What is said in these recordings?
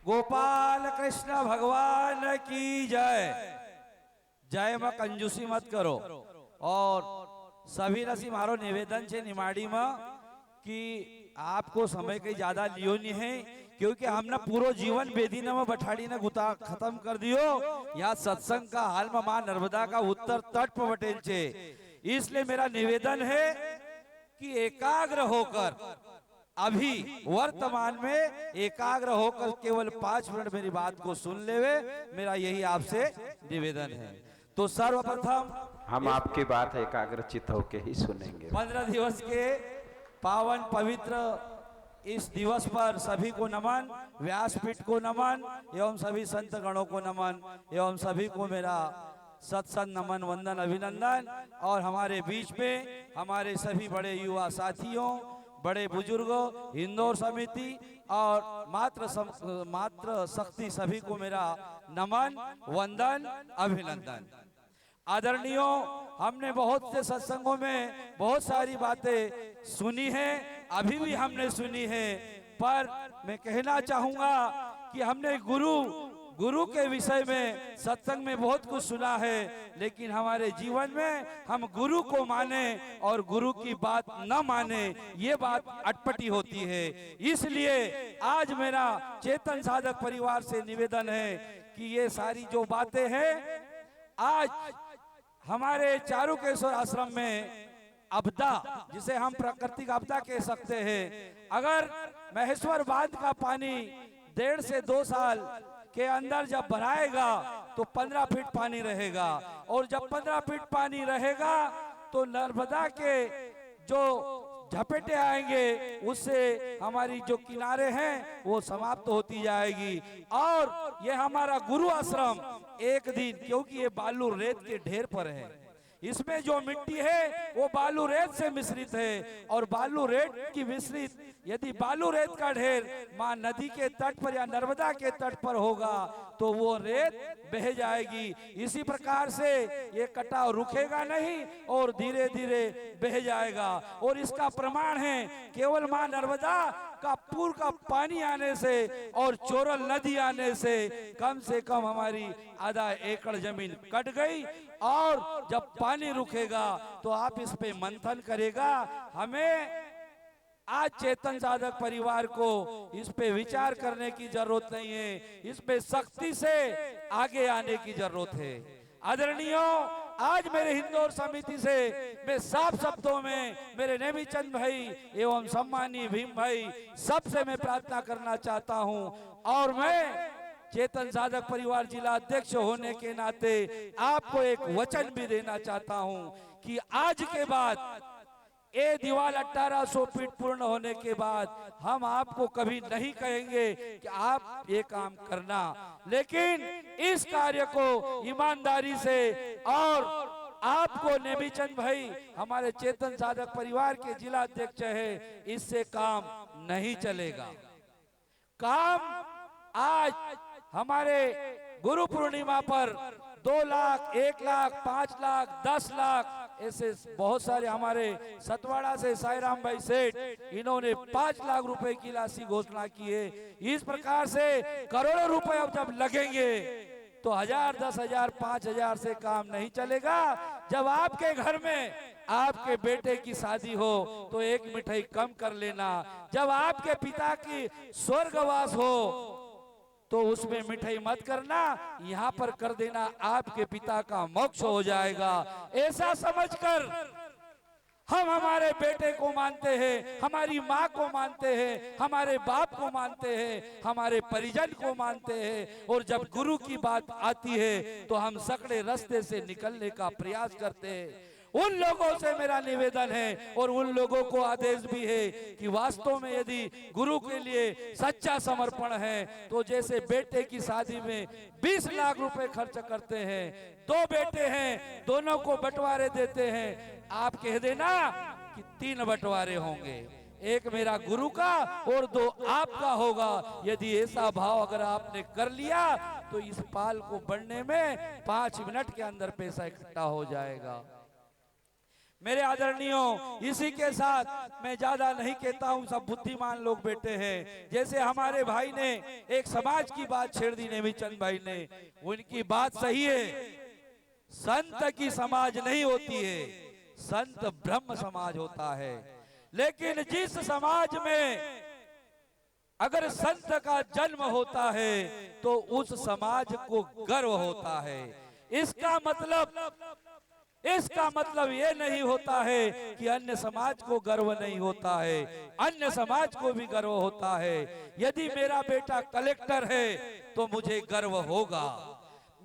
गोपाल कृष्ण भगवान की जय। जय में कंजूसी मत करो। और सभी नसी मारो निवेदन छे निमाड़ी में कि आपको समय कई ज्यादा लियो नहीं है, क्योंकि हमने पूरा जीवन बेदीना में बैठाड़ी ने गुता खत्म कर दियो। यहाँ सत्संग का हाल में मां नर्मदा का उत्तर तट पर बटेल छे। इसलिए मेरा निवेदन है कि एकाग्र होकर अभी वर्तमान में एकाग्र होकर केवल 5 मिनट मेरी बात को सुन लेवे, मेरा यही आपसे निवेदन है। तो सर्वप्रथम हम आपकी बात एकाग्रचित होकर ही सुनेंगे। 15 दिवस के पावन पवित्र इस दिवस पर सभी को नमन, व्यासपीठ को नमन एवं सभी संत गणों को नमन एवं सभी को मेरा सत्संग नमन वंदन अभिनंदन। और हमारे बीच में हमारे सभी बड़े युवा साथियों, बड़े बुजुर्गों, इंदौर समिति और मात्र शक्ति सभी को मेरा नमन वंदन अभिनंदन। आदरणीयों, हमने बहुत से सत्संगों में बहुत सारी बातें सुनी है, अभी भी हमने सुनी है, पर मैं कहना चाहूंगा कि हमने गुरु के विषय में सत्संग में बहुत कुछ सुना है, लेकिन हमारे जीवन में हम गुरु को माने और गुरु की बात न माने, ये बात अटपटी होती है। इसलिए आज मेरा चेतन साधक परिवार से निवेदन है कि ये सारी जो बातें हैं, आज हमारे चारुकेश्वर आश्रम में आपदा, जिसे हम प्राकृतिक आपदा कह सकते हैं, अगर महेश्वर बांध का पानी 1.5 से 2 साल के अंदर जब भराएगा तो 15 फीट पानी रहेगा, और जब 15 फीट पानी रहेगा तो नर्मदा के जो झपेटे आएंगे उससे हमारी जो किनारे हैं वो समाप्त होती जाएगी। और ये हमारा गुरु आश्रम एक दिन, क्योंकि ये बालू रेत के ढेर पर है, इसमें जो मिट्टी है वो बालू रेत से मिश्रित है, और बालू रेत की मिश्रित यदि बालू रेत का ढेर मां नदी के तट पर या नर्मदा के तट पर होगा तो वो रेत बह जाएगी। इसी प्रकार से ये कटाव रुकेगा नहीं और धीरे धीरे बह जाएगा। और इसका प्रमाण है केवल मां नर्मदा का पूर का पानी आने से और चोरल नदी आने से कम हमारी आधा एकड़ जमीन कट गई। और जब पानी रुकेगा तो आप इस पे मंथन करेगा। हमें आज चेतन साधक परिवार को इस पे विचार करने की जरूरत नहीं है, इस पे सख्ती से आगे आने की जरूरत है। आदरणीयों, आज मेरे हिंदौर समिति से मैं साफ शब्दों में मेरे नेमीचंद भाई एवं सम्मानीय भीम भाई सबसे मैं प्रार्थना करना चाहता हूं, और मैं चेतन साधक परिवार जिला अध्यक्ष होने के नाते आपको एक वचन भी देना चाहता हूं कि आज के बाद ये दीवार 1800 फीट पूर्ण होने के बाद हम आपको कभी नहीं कहेंगे कि आप ये काम करना, लेकिन इस कार्य को ईमानदारी से, और आपको नेमीचंद भाई हमारे चेतन साधक परिवार के जिला अध्यक्ष है, इससे काम नहीं चलेगा। काम आज हमारे गुरु पूर्णिमा पर 2 लाख, 1 लाख, 5 लाख, 10 लाख, ऐसे बहुत सारे हमारे सतवाड़ा से साईराम भाई सेठ, इन्होंने 5 लाख रुपए की राशि घोषणा की है। इस प्रकार से करोड़ों रुपए अब जब लगेंगे तो 1000, 10,000, 5,000 से काम नहीं चलेगा। जब आपके घर में आपके बेटे की शादी हो तो 1 मिठाई कम कर लेना, जब आपके पिता की स्वर्गवास हो तो उसमें मिठाई मत करना, यहाँ पर कर देना, आपके पिता का मोक्ष हो जाएगा। ऐसा समझकर हम हमारे बेटे को मानते हैं, हमारी माँ को मानते हैं, हमारे बाप को मानते हैं, हमारे परिजन को मानते हैं, और जब गुरु की बात आती है तो हम सकड़े रास्ते से निकलने का प्रयास करते हैं। उन लोगों से मेरा निवेदन है और उन लोगों को आदेश भी है कि वास्तव में यदि गुरु के लिए सच्चा समर्पण है तो जैसे बेटे की शादी में 20 लाख रुपए खर्च करते हैं, 2 बेटे हैं, दोनों को बंटवारे देते हैं, आप कह देना कि 3 बंटवारे होंगे, 1 मेरा गुरु का और 2 आपका होगा। यदि ऐसा भाव अगर आपने कर लिया तो इस पाल को बढ़ने में 5 मिनट के अंदर पैसा इकट्ठा हो जाएगा। मेरे आदरणीयों, इसी के साथ मैं ज्यादा नहीं कहता हूं, सब बुद्धिमान लोग बैठे हैं। जैसे हमारे भाई ने एक समाज की बात छेड़ दी, नेमीचंद भाई ने, उनकी बात सही है। संत की समाज नहीं होती है, संत ब्रह्म समाज होता है। लेकिन जिस समाज में अगर संत का जन्म होता है तो उस समाज को गर्व होता है। इसका मतलब ये नहीं होता है कि अन्य समाज को गर्व नहीं होता है, अन्य समाज को भी गर्व होता है। यदि मेरा बेटा कलेक्टर है तो मुझे गर्व होगा।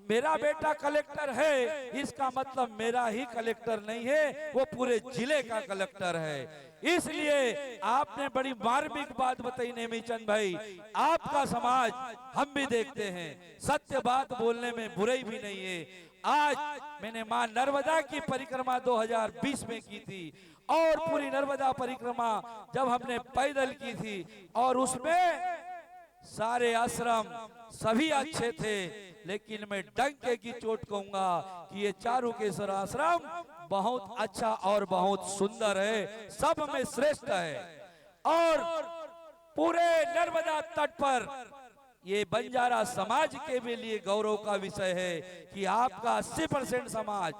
मेरा बेटा कलेक्टर है, इसका मतलब मेरा ही कलेक्टर नहीं है, वो पूरे जिले का कलेक्टर है। इसलिए आपने बड़ी मार्मिक बात बताई नेमीचंद भाई। आपका समाज हम भी देखते हैं, सत्य बात बोलने में बुराई भी नहीं है। आज मैंने मां नर्मदा की परिक्रमा 2020 में की थी, और पूरी नर्मदा परिक्रमा जब हमने पैदल की थी, और उसमें सारे आश्रम सभी अच्छे थे, लेकिन मैं डंके की चोट कहूंगा कि ये चारुकेश्वर आश्रम बहुत अच्छा और बहुत सुंदर है, सब में श्रेष्ठ है। और पूरे नर्मदा तट पर ये बंजारा समाज के भी लिए गौरव का विषय है कि आपका 80% समाज,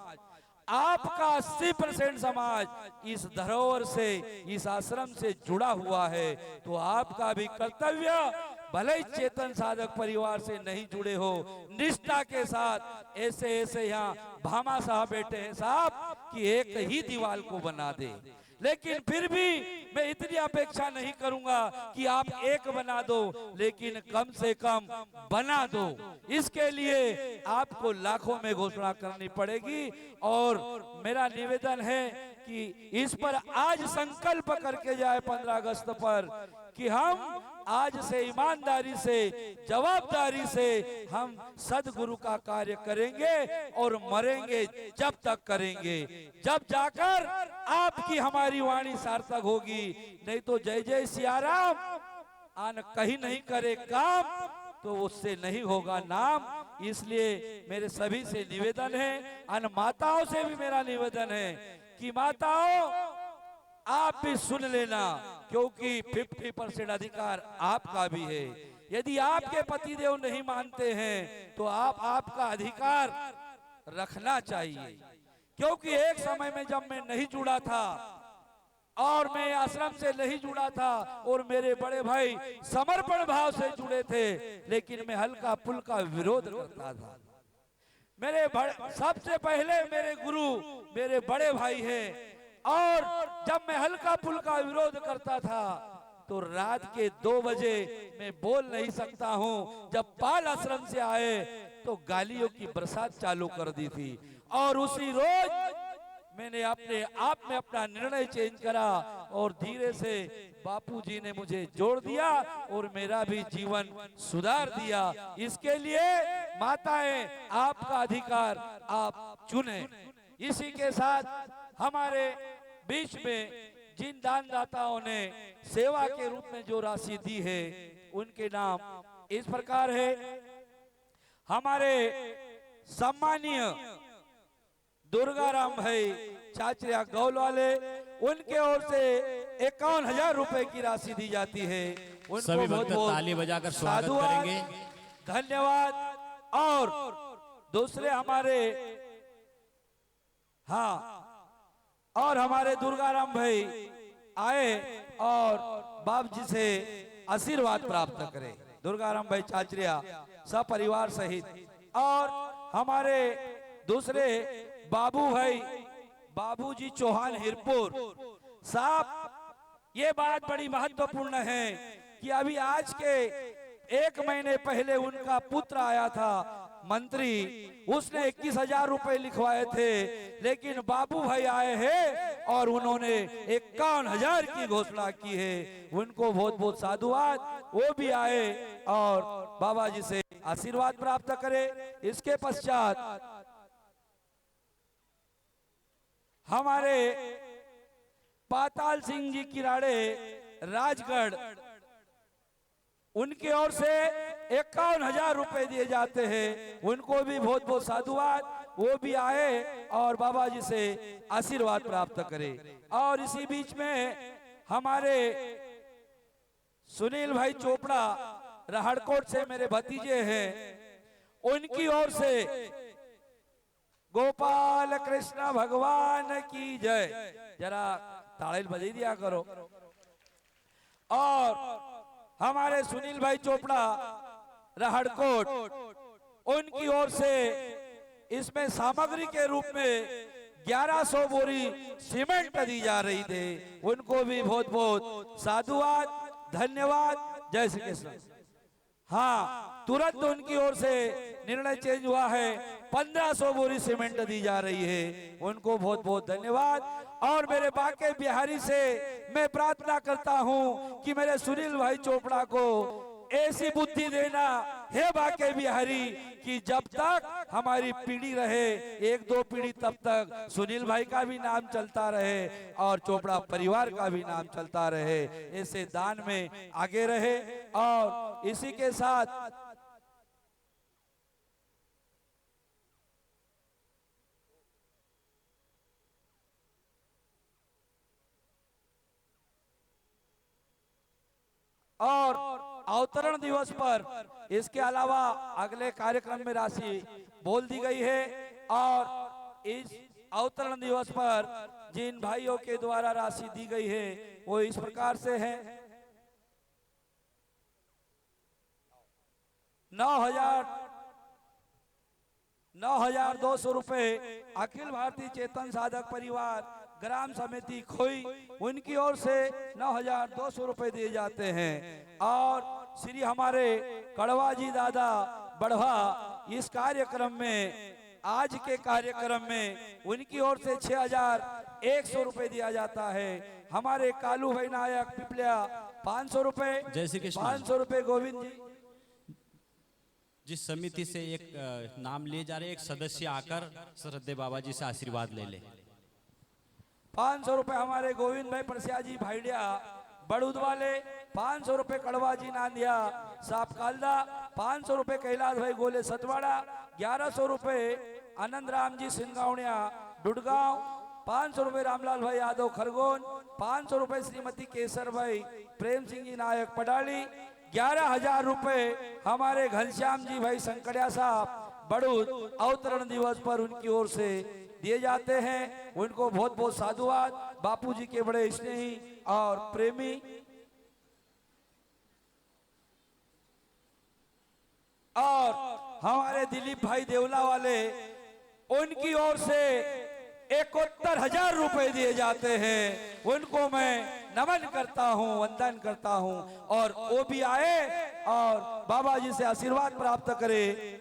आपका 80% समाज इस धरोहर से, इस आश्रम से जुड़ा हुआ है। तो आपका भी कर्तव्य, भले ही चेतन साधक परिवार से नहीं जुड़े हो, निष्ठा के साथ ऐसे यहाँ भामा साहब बैठे हैं साहब कि एक ही दीवार को बना दे। लेकिन फिर भी मैं इतनी अपेक्षा नहीं करूंगा कि आप एक बना दो, लेकिन कम से कम बना दो। इसके लिए आपको लाखों में घोषणा करनी पड़ेगी। और मेरा निवेदन है कि इस पर आज संकल्प करके जाए 15 अगस्त पर कि हम आज से ईमानदारी से, जवाबदारी से हम सदगुरु का कार्य करेंगे और मरेंगे जब तक करेंगे, जब जाकर आपकी हमारी वाणी सार्थक होगी। नहीं तो जय जय सियाराम आन कहीं नहीं करे काम, तो उससे नहीं होगा नाम। इसलिए मेरे सभी से निवेदन है, अन माताओं से भी मेरा निवेदन है कि माताओं आप भी सुन लेना, क्योंकि 50% अधिकार आपका भी है। यदि आपके पतिदेव नहीं मानते हैं तो आपका अधिकार रखना चाहिए। क्योंकि एक समय में जब मैं नहीं जुड़ा था और मैं आश्रम से नहीं जुड़ा था और मेरे बड़े भाई समर्पण भाव से जुड़े थे, लेकिन मैं हल्का फुल्का विरोध करता था। मेरे सबसे पहले मेरे गुरु मेरे बड़े भाई हैं, और जब मैं हल्का फुल्का विरोध करता था तो रात के 2 बजे मैं बोल नहीं सकता हूं। जब पाल आश्रम से आए तो गालियों की बरसात चालू कर दी थी, और उसी रोज मैंने अपने आप में अपना निर्णय चेंज करा और धीरे से बापूजी ने मुझे जोड़ दिया और मेरा भी जीवन सुधार दिया। इसके लिए माताएं, आपका अधिकार आप चुने। इसी के साथ हमारे बीच में जिन दानदाताओं ने सेवा के रूप में जो राशि दी है, उनके नाम इस प्रकार है। हमारे सम्मानीय दुर्गाराम भाई चाचरिया गौल वाले, उनके ओर से 51,000 रुपए की राशि दी जाती है। सभी भक्त ताली बजाकर स्वागत करेंगे। धन्यवाद। और दूसरे हमारे, हाँ, और हमारे दुर्गाराम भाई आए और बाप जी से आशीर्वाद प्राप्त करें। दुर्गाराम भाई चाचरिया सपरिवार सहित, और हमारे दूसरे बाबू भाई बाबूजी चौहान हिरपुर साहब, ये बात बड़ी महत्वपूर्ण है कि अभी आज के 1 महीने पहले उनका पुत्र आया था मंत्री, उसने 21,000 रुपए लिखवाए थे, लेकिन बाबू भाई आए हैं और उन्होंने 51,000 की घोषणा की है। उनको बहुत बहुत साधुवाद। वो भी आए और बाबा जी से आशीर्वाद प्राप्त करें। इसके पश्चात हमारे पाताल सिंह जी किराड़े राजगढ़, उनकी ओर से 51,000 रुपए दिए जाते हैं, उनको भी बहुत बहुत साधुवाद। वो भी आए और बाबा जी से आशीर्वाद प्राप्त करे। और इसी बीच में हमारे सुनील भाई चोपड़ा राहड़कोट से मेरे भतीजे हैं, उनकी ओर से गोपाल कृष्ण भगवान की जय। जरा ताड़ेल बजाई दिया करो। और हमारे सुनील भाई चोपड़ा राहड़कोट, उनकी ओर से इसमें सामग्री के रूप में 1100 बोरी सीमेंट दी जा रही थी, उनको भी बहुत बहुत साधुवाद, धन्यवाद। जय श्री कृष्ण। हाँ, तुरंत उनकी ओर से निर्णय चेंज हुआ है, 1500 बोरी सीमेंट दी जा रही है, उनको बहुत बहुत धन्यवाद। और मेरे बाके बिहारी से मैं प्रार्थना करता हूं कि मेरे सुनील भाई चोपड़ा को ऐसी बुद्धि देना हे बाके बिहारी कि जब तक हमारी पीढ़ी रहे, 1-2 पीढ़ी, तब तक सुनील भाई का भी नाम चलता रहे और चोपड़ा परिवार का भी नाम चलता रहे, ऐसे दान में आगे रहे। और इसी के साथ और अवतरण दिवस पर इसके अलावा अगले कार्यक्रम में राशि बोल दी गई है। और इस अवतरण दिवस पर जिन भाइयों के द्वारा राशि दी गई है वो इस प्रकार से है। 9,200 रुपए अखिल भारतीय चेतन साधक परिवार ग्राम समिति खोई, उनकी ओर से 9,200 रुपए दिए जाते हैं। और श्री हमारे कड़वा जी दादा बढ़वा इस कार्यक्रम में, आज के कार्यक्रम में उनकी ओर से 6,100 रुपए दिया जाता है। हमारे कालू भाई नायक पिपलिया 500 रुपए। जय श्री कृष्ण। 500 रुपए गोविंद जी। जिस समिति से एक नाम लिए जा रहे, एक सदस्य आकर श्रद्धे बाबा जी से आशीर्वाद ले ले। 500 रुपए हमारे गोविंद भाई प्रसिया जी भाईडिया बड़ूद वाले। 500 रुपए कड़वा जी नांदिया साप कालदा। 500 रुपए कैलाश भाई गोले सतवाड़ा। 1100 रुपए आनंद राम जी सिंगावणिया डुडगांव। 500 रुपए रामलाल भाई यादव खरगोन। 500 रुपए श्रीमती केसर भाई प्रेम सिंह जी नायक पडाली। 11,000 रुपए हमारे घनश्याम जी भाई संकड़िया साहब बड़ूद अवतरण दिवस पर उनकी ओर से दिए जाते हैं, उनको बहुत बहुत साधुवाद। बापूजी के बड़े स्नेही और प्रेमी। और हमारे दिलीप भाई देवला वाले, उनकी ओर से 71,000 रुपए दिए जाते हैं, उनको मैं नमन करता हूं, वंदन करता हूं। और वो भी आए और बाबा जी से आशीर्वाद प्राप्त करे।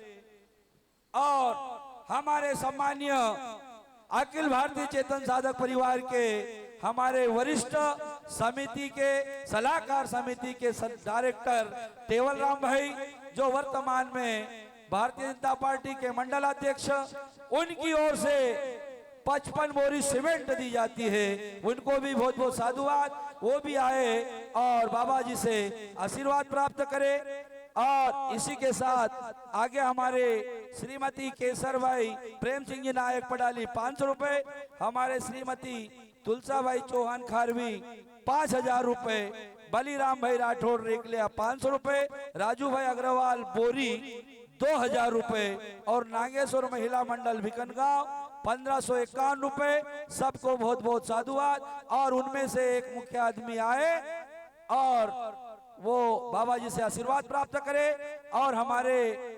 और हमारे सम्मानीय अखिल भारतीय चेतन साधक परिवार के हमारे वरिष्ठ समिति के सलाहकार समिति के डायरेक्टर टेवल राम भाई, जो वर्तमान में भारतीय जनता पार्टी के मंडल अध्यक्ष, उनकी ओर से 55 बोरी सीमेंट दी जाती है, उनको भी बहुत बहुत साधुवाद। वो भी आए और बाबा जी से आशीर्वाद प्राप्त करे। और इसी के साथ आगे हमारे श्रीमती केसर भाई प्रेम सिंह जी नायक पडाली 500 रुपए। हमारे श्रीमती तुलसा भाई चौहान खारवी 5,000 रुपए। बलीराम भाई राठौड़ रेकलिया 500 रुपए। राजू भाई अग्रवाल बोरी 2,000 रुपए। और नागेश्वर महिला मंडल भिकनगांव 1,551 रुपए। सबको बहुत बहुत साधुवाद। और उनमें से एक मुख्य आदमी आए और वो बाबा जी से आशीर्वाद प्राप्त करे। और हमारे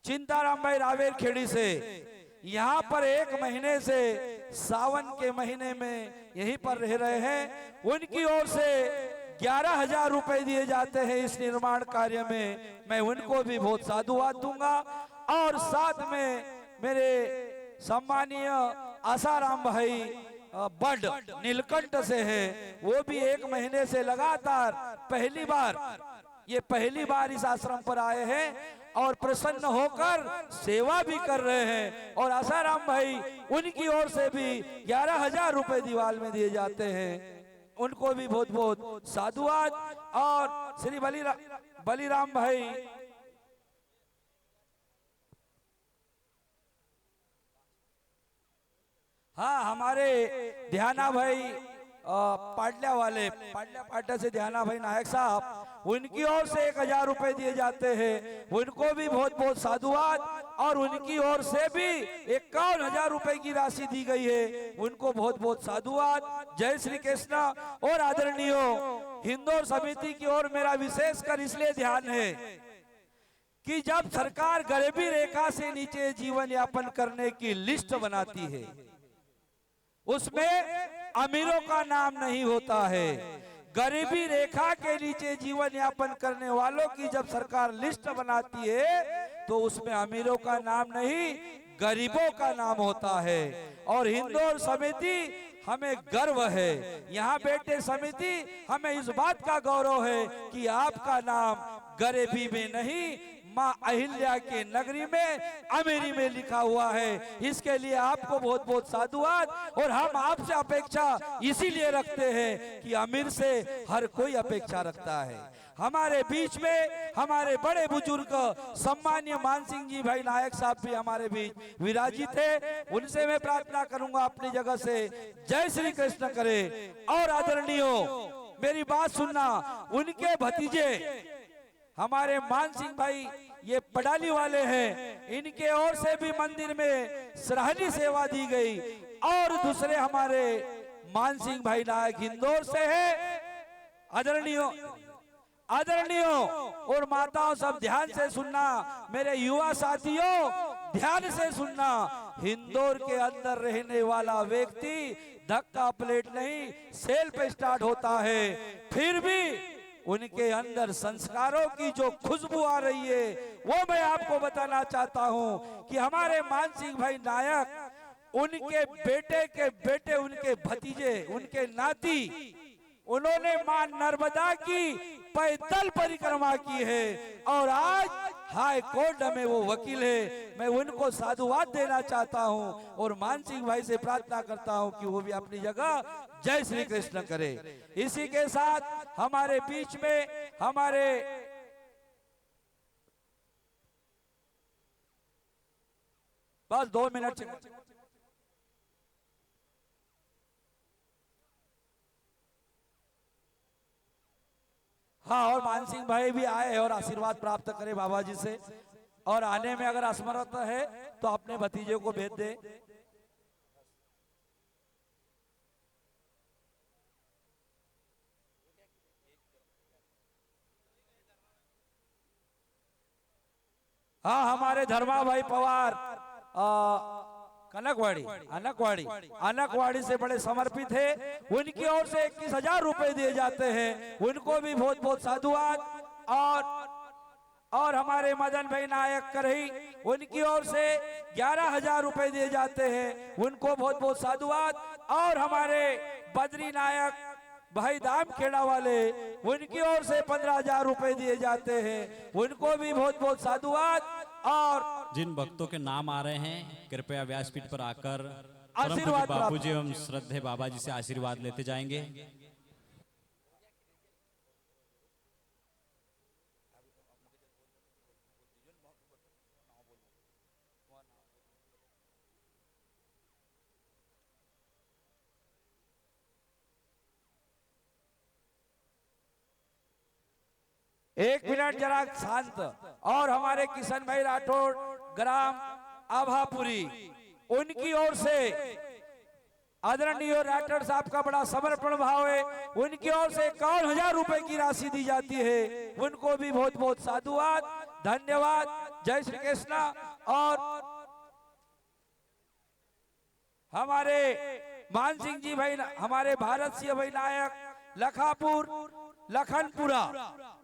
चिंताराम भाई रावेर खेड़ी से यहाँ पर 1 महीने से सावन के महीने में यहीं पर रह रहे हैं, उनकी ओर से 11,000 रुपए दिए जाते हैं इस निर्माण कार्य में। मैं उनको भी बहुत साधुवाद दूंगा। और साथ में मेरे सम्मानीय आसाराम भाई बड नीलकंठ से है, वो भी 1 महीने से लगातार पहली बार इस आश्रम पर आए हैं और प्रसन्न होकर सेवा भी कर रहे हैं। और आसाराम भाई, उनकी ओर से भी 11,000 रुपए दीवाल में दिए जाते हैं, उनको भी बहुत बहुत साधुवाद। और श्री बलिराम भाई, हाँ हमारे ध्याना भाई पाटल्या वाले, पाटल्या से ध्याना भाई नायक साहब, उनकी ओर से 1000 रुपए दिए जाते हैं, उनको भी बहुत बहुत साधुवाद। और उनकी ओर से भी 51,000 रुपए की राशि दी गई है, उनको बहुत बहुत साधुवाद। जय श्री कृष्ण। और आदरणीय हिंदू समिति की ओर मेरा विशेषकर इसलिए ध्यान है कि जब सरकार गरीबी रेखा से नीचे जीवन यापन करने की लिस्ट बनाती है, उसमें अमीरों का नाम नहीं होता है। गरीबी रेखा के नीचे जीवन यापन करने वालों की जब सरकार लिस्ट बनाती है तो उसमें अमीरों का नाम नहीं, गरीबों का नाम होता है। और हिंदू समिति हमें गर्व है, यहाँ बैठे समिति हमें इस बात का गौरव है कि आपका नाम गरीबी में नहीं, माँ अहिल्या के नगरी में अमीरी में लिखा हुआ है। इसके लिए आपको बहुत बहुत साधुवाद। और हम आपसे अपेक्षा इसीलिए रखते हैं कि अमीर से हर कोई अपेक्षा रखता है। हमारे बीच में हमारे बड़े बुजुर्ग सम्मान्य मान सिंह जी भाई नायक साहब भी हमारे बीच विराजित है, उनसे मैं प्रार्थना करूंगा अपनी जगह से जय श्री कृष्ण करे। और आदरणीय मेरी बात सुनना, उनके भतीजे हमारे मान सिंह भाई ये पडाली वाले हैं, इनके ओर से भी मंदिर में सराहनीय सेवा दी गई। और दूसरे हमारे मान सिंह भाई नायक इंदौर से है। आदरणीय और माताओं सब ध्यान से सुनना, मेरे युवा साथियों ध्यान से सुनना। इंदौर के अंदर रहने वाला व्यक्ति धक्का प्लेट नहीं, सेल पे स्टार्ट होता है, फिर भी उनके अंदर संस्कारों की जो खुशबू आ रही है वो मैं आपको बताना चाहता हूं कि हमारे मान सिंह भाई नायक, उनके बेटे के बेटे, उनके भतीजे, उनके नाती, उन्होंने मां नर्मदा की पैदल परिक्रमा की है और आज हाई कोर्ट में वो वकील है। मैं उनको साधुवाद देना चाहता हूं और मान सिंह भाई से प्रार्थना करता हूं कि वो भी अपनी जगह जय श्री कृष्ण करे। इसी के साथ हमारे बीच में हमारे बस 2 मिनट, हाँ, और मान सिंह भाई भी आए और आशीर्वाद प्राप्त करे बाबा जी से। और आने में अगर असमर्थ है तो अपने भतीजे को भेज दे। हाँ, हमारे धर्मा भाई पवार अनकवाड़ी से बड़े समर्पित है, उनकी ओर से 21,000 रुपए दिए जाते हैं, उनको भी बहुत बहुत साधुवाद। और हमारे मदन भाई नायक करही, उनकी ओर से 11,000 रुपए दिए जाते हैं, उनको बहुत बहुत साधुवाद। और हमारे बद्री नायक भाई दाम खेड़ा वाले, उनकी ओर से 15,000 रुपए दिए जाते हैं, उनको भी बहुत बहुत साधुवाद। और जिन भक्तों के नाम आ रहे हैं कृपया व्यासपीठ पर आकर आशीर्वाद बापू जी एवं श्रद्धेय बाबा जी से आशीर्वाद लेते जाएंगे। एक मिनट जरा शांत। और हमारे किशन भाई राठौड़ ग्राम आभापुरी, उनकी ओर से आदरणीय राठौड़ साहब का बड़ा समर्पण भाव है, उनकी ओर से 51,000 रुपए की राशि दी जाती है, उनको भी बहुत बहुत साधुवाद, धन्यवाद, जय श्री कृष्ण। और हमारे मान सिंह जी भाई, हमारे भारत सिंह भाई नायक लखनपुरा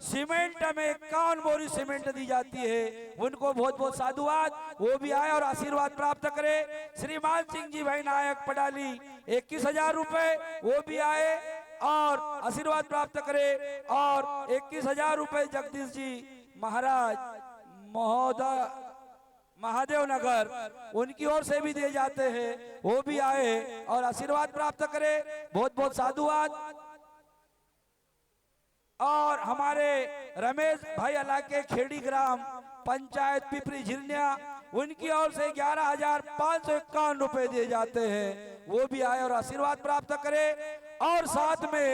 सीमेंट में 51 बोरी सीमेंट दी जाती है, उनको बहुत बहुत साधुवाद, वो भी आए और आशीर्वाद प्राप्त करे। श्रीमान सिंह जी भाई नायक पडाली 21,000 रुपए, वो भी आए और आशीर्वाद प्राप्त करे। और 21,000 रुपए जगदीश जी महाराज महादेव नगर, उनकी ओर से भी दिए जाते हैं, वो भी आए और आशीर्वाद प्राप्त करे, बहुत बहुत साधुवाद। और हमारे रमेश भाई अलाके खेड़ी ग्राम पंचायत पिपरी झिरनिया, उनकी ओर से 11,551 रुपए दिए जाते हैं। वो भी आए और आशीर्वाद प्राप्त करे। और साथ में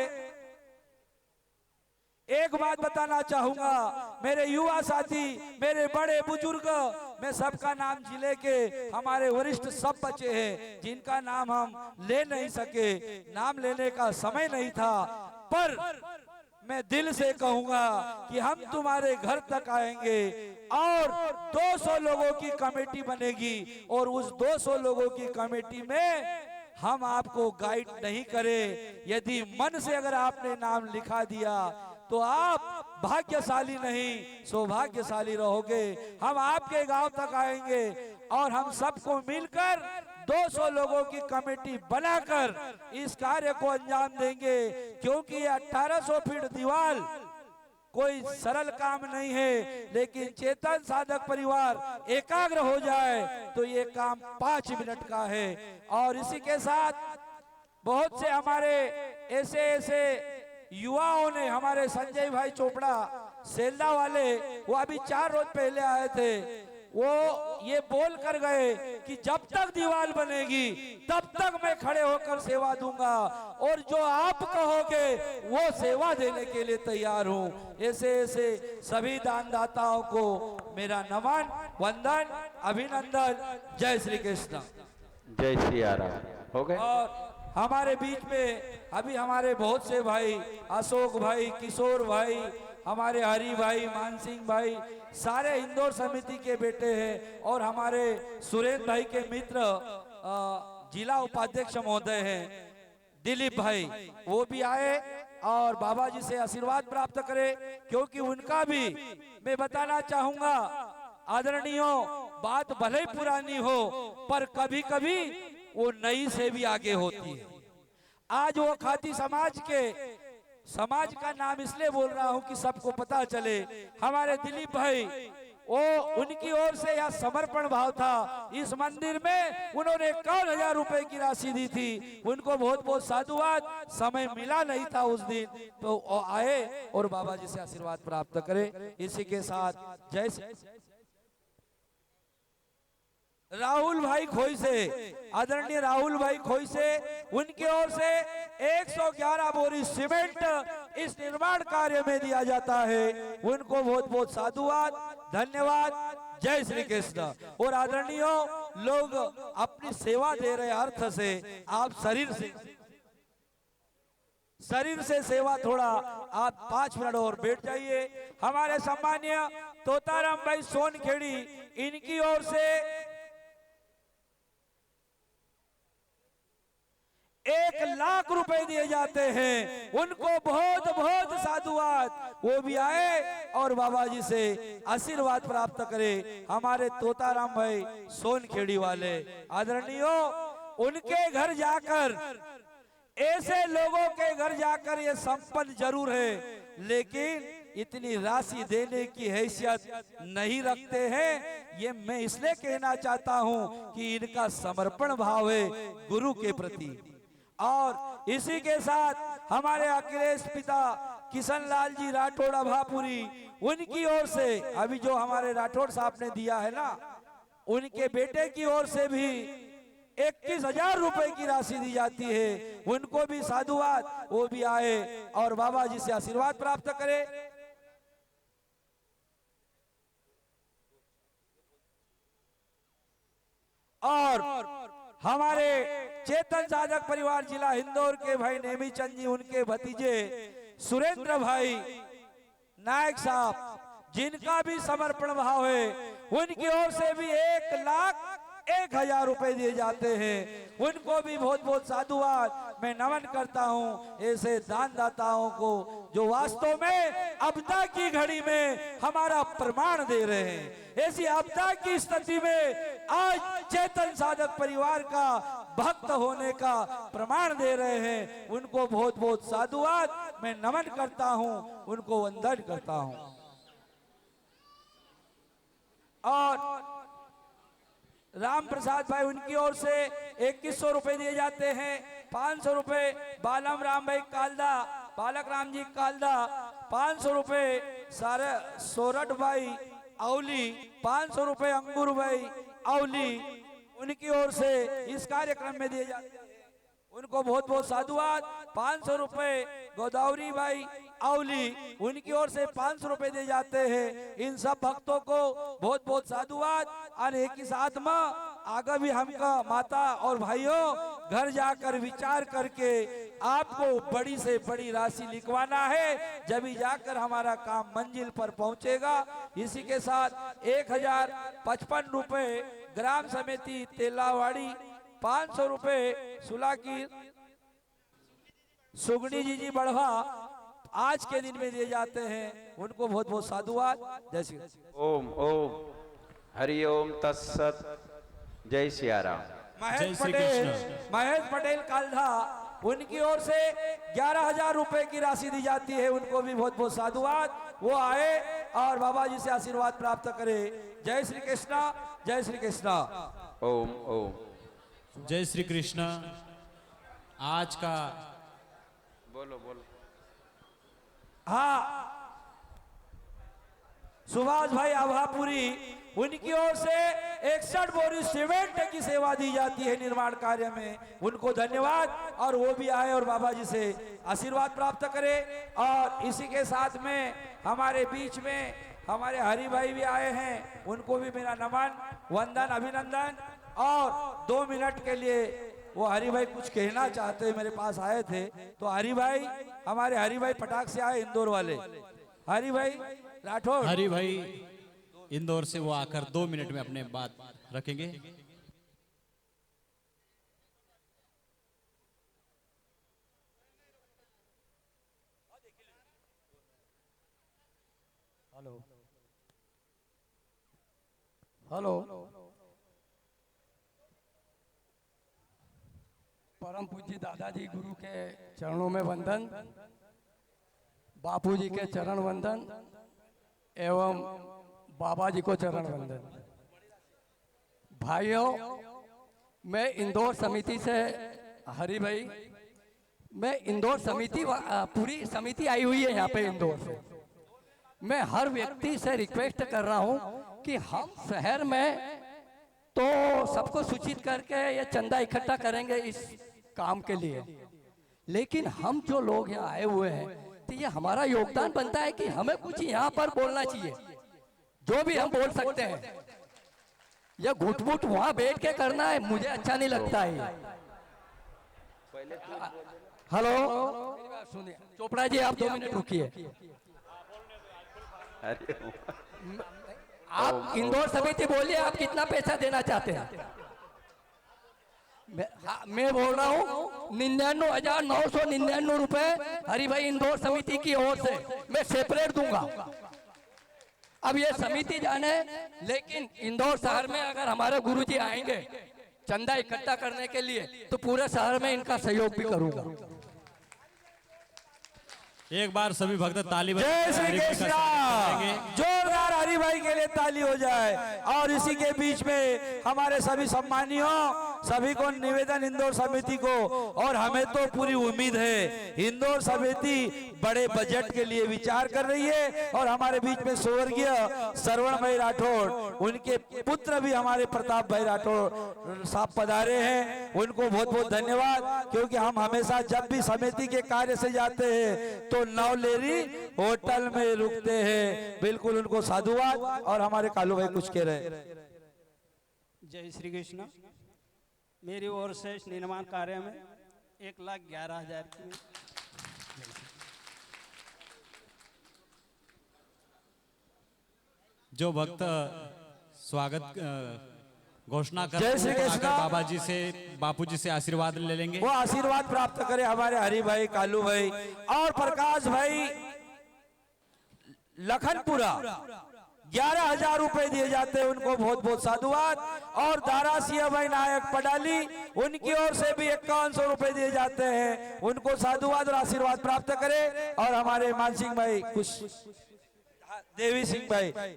एक बात बताना चाहूंगा, मेरे युवा साथी, मेरे बड़े बुजुर्ग, मैं सबका नाम जिले के हमारे वरिष्ठ सब बच्चे हैं जिनका नाम हम ले नहीं सके, नाम लेने का समय नहीं था, पर मैं दिल से कहूंगा कि हम तुम्हारे घर तक आएंगे और 200 लोगों की कमेटी बनेगी और उस 200 लोगों की कमेटी में हम आपको गाइड नहीं करें। यदि मन से अगर आपने नाम लिखा दिया तो आप भाग्यशाली नहीं सौभाग्यशाली रहोगे। हम आपके गांव तक आएंगे और हम सबको मिलकर 200 लोगों की कमेटी बनाकर इस कार्य को अंजाम देंगे, क्योंकि ये 1800 फीट दीवार कोई सरल काम नहीं है, लेकिन चेतन साधक परिवार एकाग्र हो जाए तो ये काम 5 मिनट का है। और इसी के साथ बहुत से हमारे ऐसे युवाओं ने, हमारे संजय भाई चोपड़ा सेल्दा वाले, वो अभी 4 रोज पहले आए थे, वो ये बोल कर गए कि जब तक दीवार बनेगी तब तक मैं खड़े होकर सेवा दूंगा और जो आप कहोगे वो सेवा देने के लिए तैयार हूं। ऐसे सभी दानदाताओं को मेरा नमन, वंदन, अभिनंदन। जय श्री कृष्ण, जय सिया राम। हो गए। और हमारे बीच में अभी हमारे बहुत से भाई, अशोक भाई, किशोर भाई, हमारे हरि भाई, मानसिंह भाई, सारे इंदौर समिति के बेटे हैं और हमारे सुरेंद्र भाई के मित्र जिला उपाध्यक्ष महोदय हैं दिलीप भाई, वो भी आए और बाबा जी से आशीर्वाद प्राप्त करे, क्योंकि उनका भी मैं बताना चाहूंगा आदरणीयों, बात भले ही पुरानी हो पर कभी कभी वो नई से भी आगे होती है। आज वो खाती समाज का नाम इसलिए बोल रहा हूं कि सबको पता चले, हमारे दिलीप भाई, वो उनकी ओर से यह समर्पण भाव था। इस मंदिर में उन्होंने 51,000 रुपए की राशि दी थी। उनको बहुत बहुत साधुवाद। समय मिला नहीं था उस दिन, तो आए और बाबा जी से आशीर्वाद प्राप्त करे। इसी के साथ जय राहुल भाई खोई से, आदरणीय राहुल भाई खोई से, उनकी ओर से 111 बोरी सीमेंट इस निर्माण कार्य में दिया जाता है। उनको बहुत बहुत साधुवाद, धन्यवाद। जय श्री कृष्ण। और आदरणीय लोग अपनी सेवा दे रहे अर्थ से, आप शरीर से सेवा, थोड़ा आप 5 मिनट और बैठ जाइए। हमारे सम्मानीय तोताराम भाई सोनखेड़ी, इनकी ओर से 1,00,000 रुपए दिए जाते हैं। उनको बहुत बहुत साधुवाद। वो भी आए और बाबा जी से आशीर्वाद प्राप्त करे। हमारे तोताराम भाई सोनखेड़ी वाले, आदरणीयों, उनके घर जाकर, ऐसे लोगों के घर जाकर ये संपन्न जरूर है, लेकिन इतनी राशि देने की हैसियत नहीं रखते हैं। ये मैं इसलिए कहना चाहता हूं कि इनका समर्पण भाव है गुरु के प्रति। और इसी के साथ हमारे अखिलेश पिता किशन लाल जी राठौड़ भापुरी, उनकी ओर से अभी जो हमारे राठौड़ साहब ने दिया है ना, उनके बेटे की ओर से भी 21,000 रुपए की राशि दी जाती है। उनको भी साधुवाद। वो भी आए और बाबा जी से आशीर्वाद प्राप्त करे। और हमारे चेतन साधक परिवार जिला इंदौर के भाई नेमी चंद जी, उनके भतीजे सुरेंद्र भाई नायक साहब, जिनका भी समर्पण भाव है, उनकी ओर से भी 1,01,000 रुपए दिए जाते हैं। उनको भी बहुत बहुत साधुवाद। मैं नमन करता हूं ऐसे दानदाताओं को जो वास्तव में आपदा की घड़ी में हमारा प्रमाण दे रहे हैं। ऐसी आपदा की स्थिति में आज चेतन साधक परिवार का भक्त होने का प्रमाण दे रहे हैं। उनको बहुत बहुत साधुवाद। मैं नमन करता हूं, उनको वंदन करता हूं। और राम प्रसाद भाई, उनकी ओर से 2100 रुपए दिए जाते हैं। 500 रुपए बालम राम भाई कालदा, बालक राम जी कालदा, 500 रुपए सारे सोरठ भाई औली, 500 रुपए अंगूर भाई औली, उनकी ओर से इस कार्यक्रम में दिए जाते हैं, उनको बहुत बहुत साधुवाद। 500 रुपए गोदावरी भाई औली, उनकी ओर से 500 रुपए दिए जाते हैं। इन सब भक्तों को बहुत बहुत साधुवाद। और एक ही साथ में आगे भी हमका माता और भाइयों घर जाकर विचार करके आपको बड़ी से बड़ी राशि लिखवाना है, जब ही जाकर हमारा काम मंजिल पर पहुंचेगा। इसी के साथ 1055 रुपए ग्राम समिति तेलावाड़ी, 500 रुपए सुलाकी सुगनी जी बढ़वा आज के दिन में दिए जाते हैं, उनको बहुत बहुत साधुवाद। जय श्री ओम ओम हरि ओम तत्सत। जय सिया राम। जय श्री कृष्ण। महेश पटेल काल्धा, उनकी ओर से 11,000 रुपए की राशि दी जाती है, उनको भी बहुत बहुत साधुवाद। वो आए और बाबा जी से आशीर्वाद प्राप्त करे। जय श्री कृष्णा, जय श्री कृष्णा। ओम ओम। जय श्री कृष्ण। आज का बोलो बोलो। हाँ, सुभाष भाई आभापुरी, उनकी ओर से 61 बोरी सीमेंट की सेवा दी जाती है निर्माण कार्य में, उनको धन्यवाद। और वो भी आए और बाबा जी से आशीर्वाद प्राप्त करे। और इसी के साथ में हमारे बीच में हमारे हरि भाई भी आए हैं, उनको भी मेरा नमन, वंदन, अभिनंदन। और 2 मिनट के लिए वो हरि भाई कुछ कहना चाहते, मेरे पास आए थे। तो हरि भाई, हमारे हरि भाई पटाख से आए, इंदौर वाले हरि भाई राठौर। हरि भाई इंदौर से वो आकर 2 मिनट में अपने बात रखेंगे। Hello hello. परम पूज्य दादाजी गुरु के चरणों में वंदन, बापूजी के चरण वंदन एवं बाबा जी को चरण वंदन। भाइयों, मैं इंदौर समिति से, हरि भाई, मैं इंदौर समिति, पूरी समिति आई हुई है यहाँ पे इंदौर से। मैं हर व्यक्ति से रिक्वेस्ट कर रहा हूँ कि हम शहर में तो सबको सूचित करके ये चंदा इकट्ठा करेंगे इस काम के लिए, लेकिन हम जो लोग यहाँ आए हुए हैं तो ये हमारा योगदान बनता है कि हमें कुछ यहाँ पर बोलना चाहिए, जो भी हम बोल सकते हैं। ये घुटमुट वहां बैठ के करना है, मुझे अच्छा नहीं लगता है। हेलो, सुनिए चोपड़ा जी, आप 2 मिनट रुकिए। आप इंदौर समिति बोलिए, आप कितना पैसा देना चाहते हैं? मैं बोल रहा हूँ 99,999 रुपए हरि भाई इंदौर समिति की ओर से मैं सेपरेट दूंगा। अब ये समिति जाने, लेकिन इंदौर शहर में अगर हमारे गुरुजी आएंगे चंदा इकट्ठा करने के लिए तो पूरे शहर में इनका सहयोग भी करूंगा। एक बार सभी भक्त ताली जय श्री कृष्ण। जोरदार हरि भाई के लिए ताली हो जाए। और इसी के बीच में हमारे सभी सम्मानियों, सभी को निवेदन, इंदौर समिति को, और हमें तो पूरी उम्मीद है इंदौर समिति बड़े बजट के लिए विचार कर रही है। और हमारे बीच में स्वर्गीय श्रवण भाई राठौड़, उनके पुत्र भी हमारे प्रताप भाई राठौड़ साहब पधारे हैं, उनको बहुत बहुत धन्यवाद। क्योंकि हम हमेशा जब भी समिति के कार्य से जाते हैं तो नवलेरी होटल में रुकते हैं, बिल्कुल उनको साधुवाद। और हमारे कालू भाई कुछ कह रहे हैं। जय श्री कृष्ण। मेरी ओर से इस निर्माण कार्य में 1,11,000 की जो भक्त स्वागत घोषणा कर जय श्री कृष्ण। बाबा जी से, बापू जी से आशीर्वाद ले लेंगे। वो आशीर्वाद प्राप्त करे हमारे हरि भाई, कालू भाई और प्रकाश भाई लखनपुरा। 11,000 रुपए दिए जाते हैं, उनको बहुत बहुत साधुवाद। और दारासिया भाई नायक पडाली, उनकी ओर से भी 5100 रुपए दिए जाते हैं, उनको साधुवाद और आशीर्वाद प्राप्त करे। और हमारे मान सिंह भाई, कुछ देवी सिंह भाई,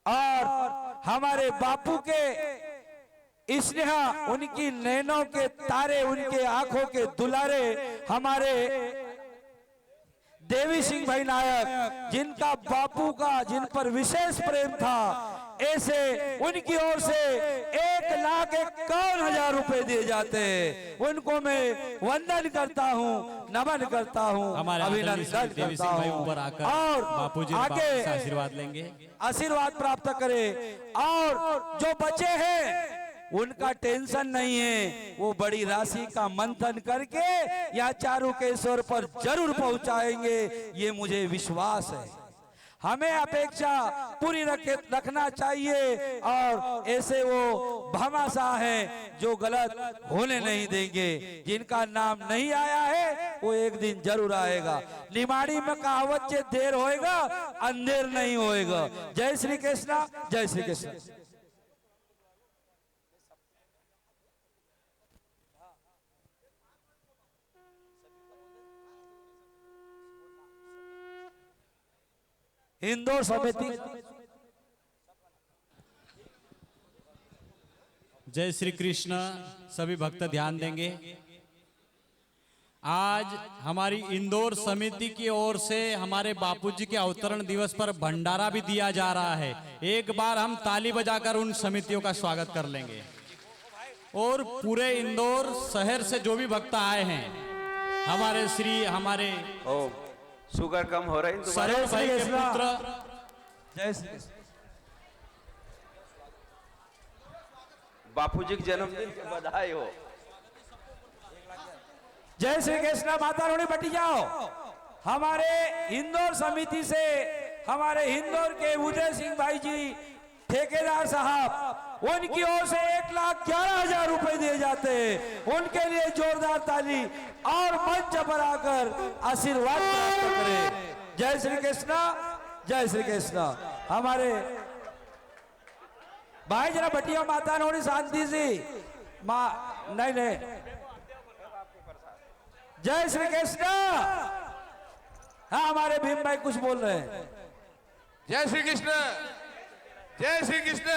और हमारे बापू के स्नेहा, उनकी नैनों के तारे, उनके आंखों के दुलारे, हमारे देवी सिंह भाई नायक, जिनका बापू का जिन पर विशेष प्रेम था, ऐसे उनकी ओर से 1,51,000 रुपए दिए जाते हैं। उनको मैं वंदन करता हूँ, नमन करता हूँ, हमारे आदरणीय अभिनंदन श्री देवी करता सिंह भाई ऊपर हूँ आकर और बापूजी आगे से आशीर्वाद लेंगे। आशीर्वाद प्राप्त करे। और जो बचे हैं उनका टेंशन नहीं है, वो बड़ी राशि का मंथन करके या चारुकेश्वर पर जरूर पहुंचाएंगे, ये मुझे विश्वास है। हमें अपेक्षा पूरी रखना चाहिए और ऐसे वो भामाशाह हैं जो गलत होने नहीं देंगे। जिनका नाम नहीं आया है वो एक दिन जरूर आएगा। निमाड़ी में कहावत से देर होएगा अंधेर नहीं होएगा। जय श्री कृष्णा, जय श्री कृष्ण। इंदौर समिति, जय श्री कृष्ण। सभी भक्त ध्यान देंगे। आज हमारी इंदौर समिति की ओर से हमारे बापूजी के अवतरण दिवस पर भंडारा भी दिया जा रहा है। एक बार हम ताली बजाकर उन समितियों का स्वागत कर लेंगे। और पूरे इंदौर शहर से जो भी भक्त आए हैं, हमारे ओ शुगर कम हो रही है तुम्हारे? सरोज भाई के पुत्र जय श्री कृष्ण। बापूजी के जन्मदिन की बधाई हो। जय श्री कृष्ण। माता रोड़ी बटी जाओ। हमारे इंदौर समिति से हमारे इंदौर के उदय सिंह भाई जी ठेकेदार साहब, उनकी ओर से 1,11,000 रुपए दिए जाते हैं। उनके लिए जोरदार ताली और मंच पर आकर आशीर्वाद प्राप्त करें। जय श्री कृष्ण, जय श्री कृष्ण। हमारे भाई जरा बटिया माता नोड़ी शांति से माँ नहीं। जय श्री कृष्ण। हाँ, हमारे भीम भाई कुछ बोल रहे हैं। जय श्री कृष्ण, जय श्री कृष्ण।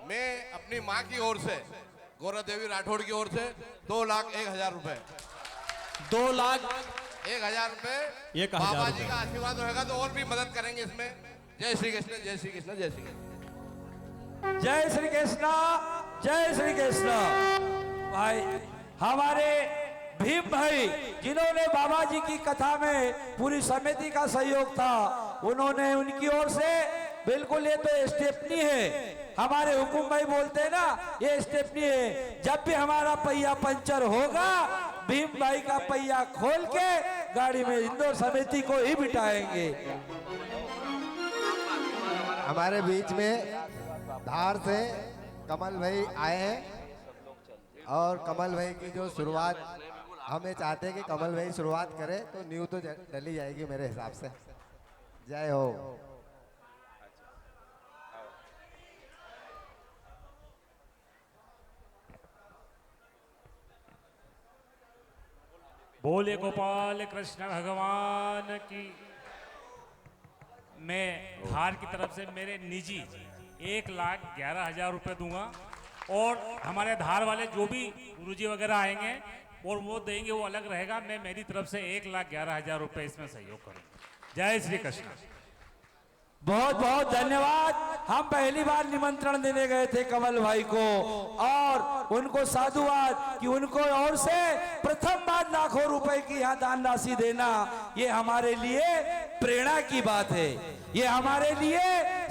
मैं अपनी माँ की ओर से, गौरा देवी राठौड़ की ओर से 2,01,000 रुपए, 2,01,000 रुपए बाबा जी का आशीर्वाद रहेगा तो और भी मदद करेंगे इसमें। जय श्री कृष्ण, जय श्री कृष्ण, जय श्री कृष्ण। जय श्री कृष्ण, जय श्री कृष्ण। भाई हमारे भीम भाई जिन्होंने बाबा जी की कथा में पूरी समिति का सहयोग था, उन्होंने उनकी ओर से बिल्कुल, ये तो स्टेपनी है। हमारे हुकुम भाई बोलते हैं ना, ये स्टेपनी है। जब भी हमारा पहिया पंचर होगा, भीम भाई का पहिया खोल के गाड़ी में इंदौर समिति को ही बिठाएंगे। हमारे बीच में धार से कमल भाई आए हैं और कमल भाई की जो शुरुआत, हमें चाहते हैं कि कमल भाई शुरुआत करें तो न्यू तो डली जाएगी मेरे हिसाब से। जय हो। बोले गोपाल कृष्ण भगवान की। मैं धार की तरफ से मेरे निजी 1,11,000 रुपए दूंगा और हमारे धार वाले जो भी गुरुजी वगैरह आएंगे और वो देंगे वो अलग रहेगा। मैं मेरी तरफ से 1,11,000 रुपए इसमें सहयोग करूंगा। जय श्री कृष्ण। बहुत बहुत धन्यवाद। हम पहली बार निमंत्रण देने गए थे कमल भाई को और उनको साधुवाद कि उनको और से प्रथम बार लाखों रुपए की यहाँ दान राशि देना, ये हमारे लिए प्रेरणा की बात है, ये हमारे लिए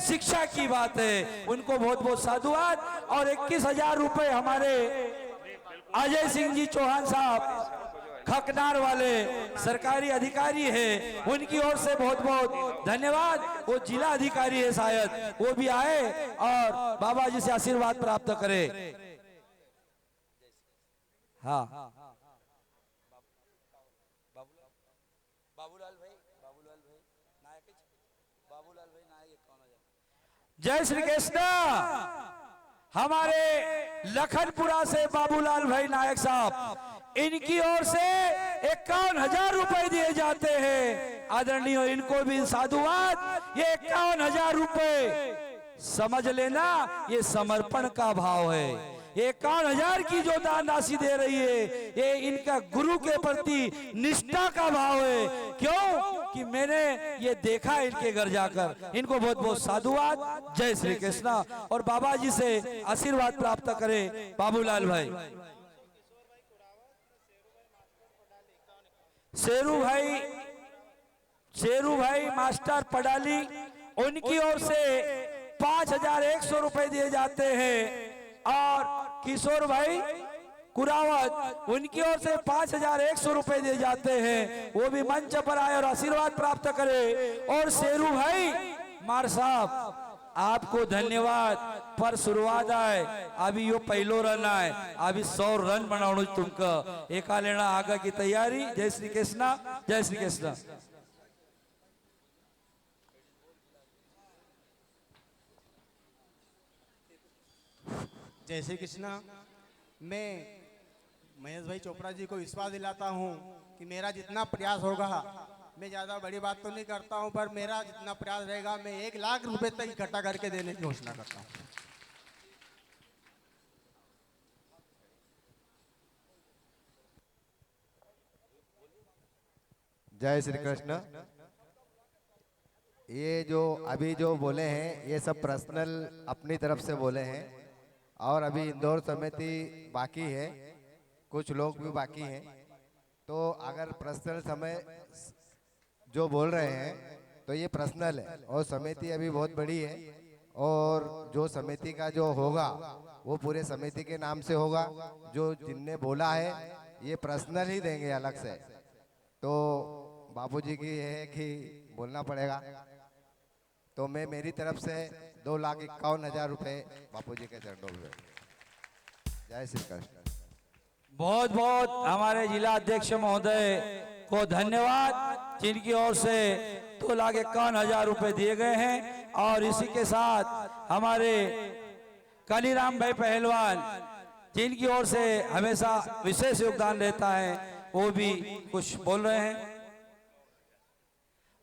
शिक्षा की बात है। उनको बहुत बहुत साधुवाद। और 21,000 रुपए हमारे अजय सिंह जी चौहान साहब खकनार वाले सरकारी अधिकारी है, उनकी ओर से बहुत बहुत धन्यवाद। वो जिला अधिकारी है शायद, वो भी आए और बाबा जी से आशीर्वाद प्राप्त करे। हाँ, जय श्री कृष्ण। हमारे लखनपुरा से बाबूलाल भाई नायक साहब, इनकी ओर से 51,000 रुपए दिए जाते हैं। आदरणीय, इनको भी साधुवाद। ये 51,000 रुपए समझ लेना, ये समर्पण का भाव है, 51,000 की जो दान राशि दे रही है, ये इनका गुरु के प्रति निष्ठा का भाव है। क्यों कि मैंने ये देखा इनके घर जाकर। इनको बहुत बहुत साधुवाद। जय श्री कृष्णा। और बाबा जी से आशीर्वाद प्राप्त करें बाबूलाल भाई। शेरू भाई मास्टर पडाली, उनकी ओर से 5,100 रुपए दिए जाते हैं। और किशोर भाई कुरावत, उनकी ओर से 5,100 रुपए दिए जाते हैं। वो भी मंच पर आए और आशीर्वाद प्राप्त करें। और शेरू भाई मार साहब, आपको धन्यवाद। पर शुरुआत है, अभी यो पहलो रन है, अभी 100 रन बनाओ तुमको। एका लेना आगे की तैयारी। जय श्री कृष्णा। जय श्री कृष्णा। जय श्री कृष्णा। मैं महेश भाई चोपड़ा जी को विश्वास दिलाता हूँ कि मेरा जितना प्रयास होगा, मैं ज़्यादा बड़ी बात तो नहीं करता हूँ, पर मेरा जितना प्रयास रहेगा मैं 1 लाख रुपए तक इकट्ठा करके देने की घोषणा करता हूँ। जय श्री कृष्ण। ये जो अभी जो बोले हैं ये सब पर्सनल अपनी तरफ से बोले हैं, और अभी इंदौर समिति बाकी है, कुछ लोग भी बाकी हैं। तो अगर पर्सनल समय जो बोल रहे हैं तो ये पर्सनल है, और समिति अभी बहुत बड़ी है, और जो समिति का जो होगा वो पूरे समिति के नाम से होगा। जो जिनने बोला है ये पर्सनल ही देंगे अलग से। तो बापूजी की ये है कि बोलना पड़ेगा। तो मैं मेरी तरफ से 2,51,000 रुपए बापूजी के चरणों में। जय श्री कृष्ण। बहुत बहुत हमारे जिला अध्यक्ष महोदय को धन्यवाद, जिनकी ओर से 2,51,000 रुपए दिए गए हैं। और इसी के साथ हमारे कालीराम भाई पहलवान, जिनकी ओर से हमेशा विशेष योगदान रहता है, वो भी कुछ बोल रहे हैं।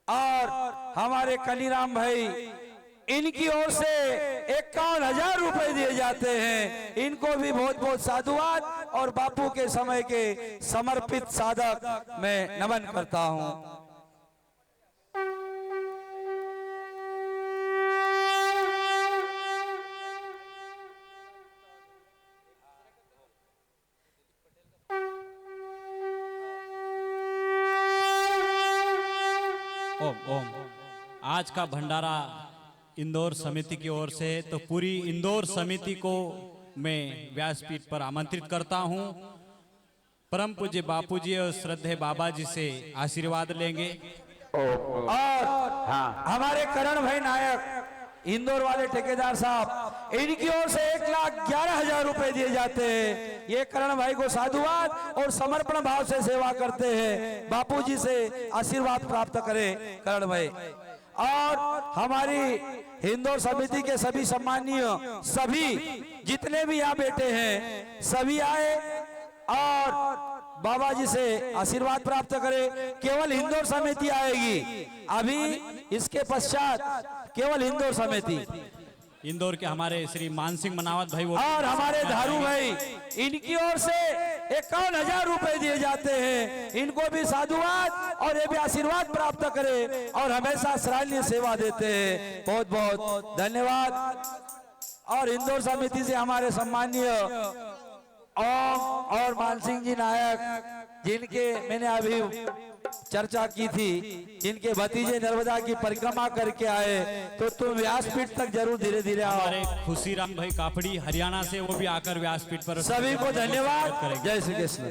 और हमारे कालीराम भाई, इनकी ओर से 51,000 रुपए दिए जाते हैं। इनको भी बहुत बहुत साधुवाद और बापू के समय के समर्पित साधक मैं नमन करता हूं। ओम ओम। आज का भंडारा इंदौर समिति की ओर से, तो पूरी इंदौर समिति को मैं व्यासपीठ पर आमंत्रित करता हूं। परम पूज्य बापूजी और श्रद्धेय बाबा जी से आशीर्वाद लेंगे। और हमारे करण भाई नायक, इंदौर वाले ठेकेदार साहब, इनकी ओर से 1,11,000 रुपए दिए जाते हैं। ये करण भाई को साधुवाद और समर्पण भाव से सेवा करते हैं। बापूजी से आशीर्वाद प्राप्त करें करण भाई। और हमारी इंदौर समिति के सभी सम्मानीय, सभी जितने भी यहाँ बैठे हैं, सभी आए और बाबा जी से आशीर्वाद प्राप्त करें। केवल इंदौर समिति आएगी, अभी इसके पश्चात केवल इंदौर समिति। इंदौर के हमारे श्री मान सिंह मनावत भाई वो, और हमारे धारू भाई, इनकी ओर से 51,000 रुपए दिए जाते हैं। इनको भी साधुवाद और ये भी आशीर्वाद प्राप्त करें और हमेशा सराहनीय सेवा देते हैं। बहुत बहुत धन्यवाद। और इंदौर समिति से हमारे सम्मानीय ओम और मानसिंह जी नायक, जिनके मैंने अभी चर्चा की थी, जिनके भतीजे नर्मदा की परिक्रमा करके आए, तो तुम व्यासपीठ तक जरूर धीरे धीरे आओ। हमारे खुशीराम भाई कापड़ी हरियाणा से, वो भी आकर व्यासपीठ पर सभी को धन्यवाद। जय श्री कृष्ण।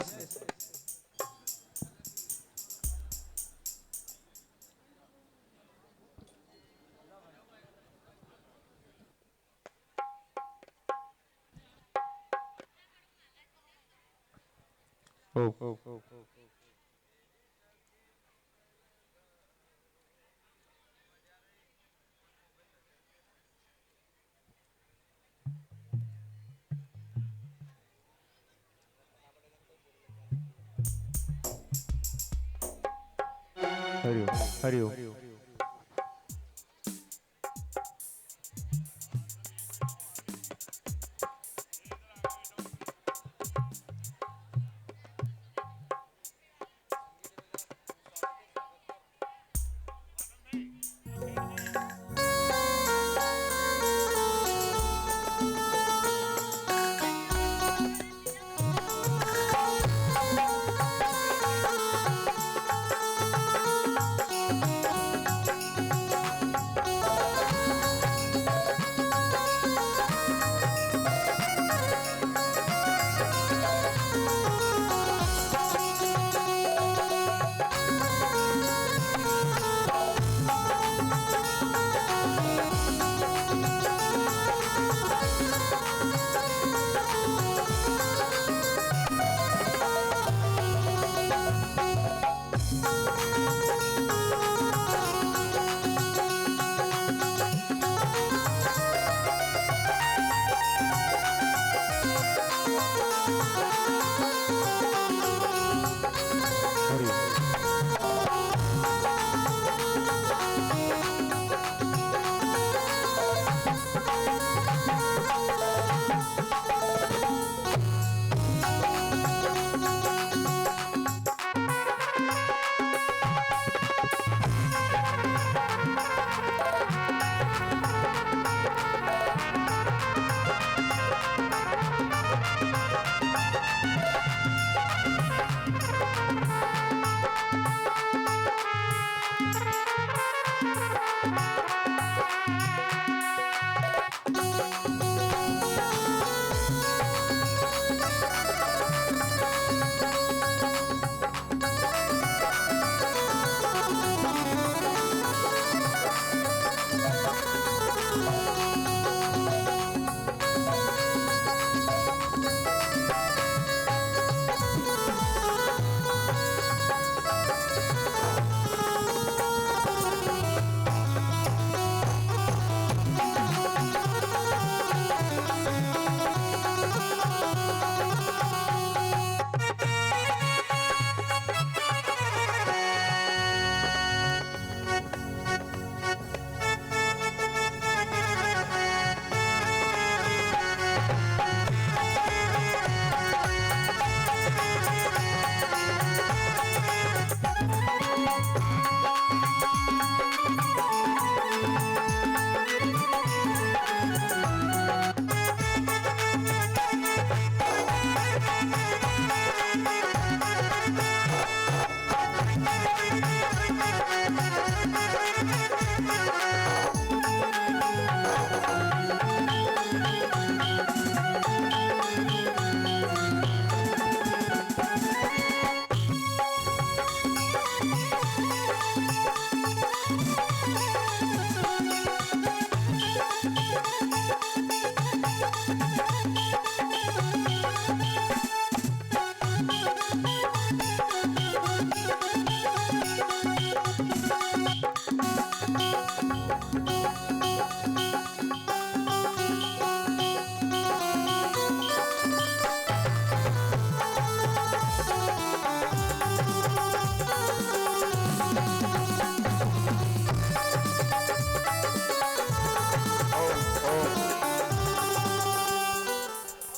हरिओम हरिओम।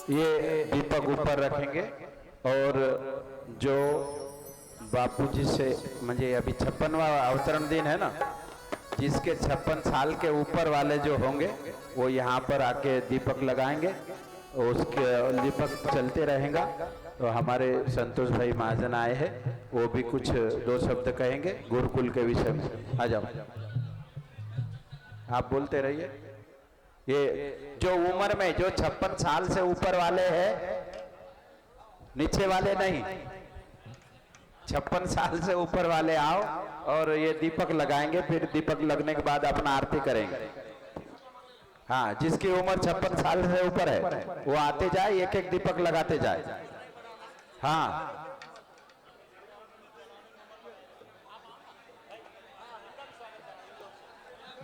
ये दीपक ऊपर रखेंगे और जो बापूजी से मुझे अभी 56वां अवतरण दिन है ना, जिसके 56 साल के ऊपर वाले जो होंगे वो यहाँ पर आके दीपक लगाएंगे और उसके दीपक चलते रहेगा। तो हमारे संतोष भाई महाजन आए हैं, वो भी कुछ 2 शब्द कहेंगे गुरुकुल के विषय में। आ जाओ, आप बोलते रहिए। ये जो उम्र में जो 56 साल से ऊपर वाले हैं, नीचे वाले नहीं, 56 साल से ऊपर वाले आओ और ये दीपक लगाएंगे। फिर दीपक लगने के बाद अपना आरती करेंगे। हाँ, जिसकी उम्र 56 साल से ऊपर है वो आते जाए, एक एक दीपक लगाते जाए। हाँ,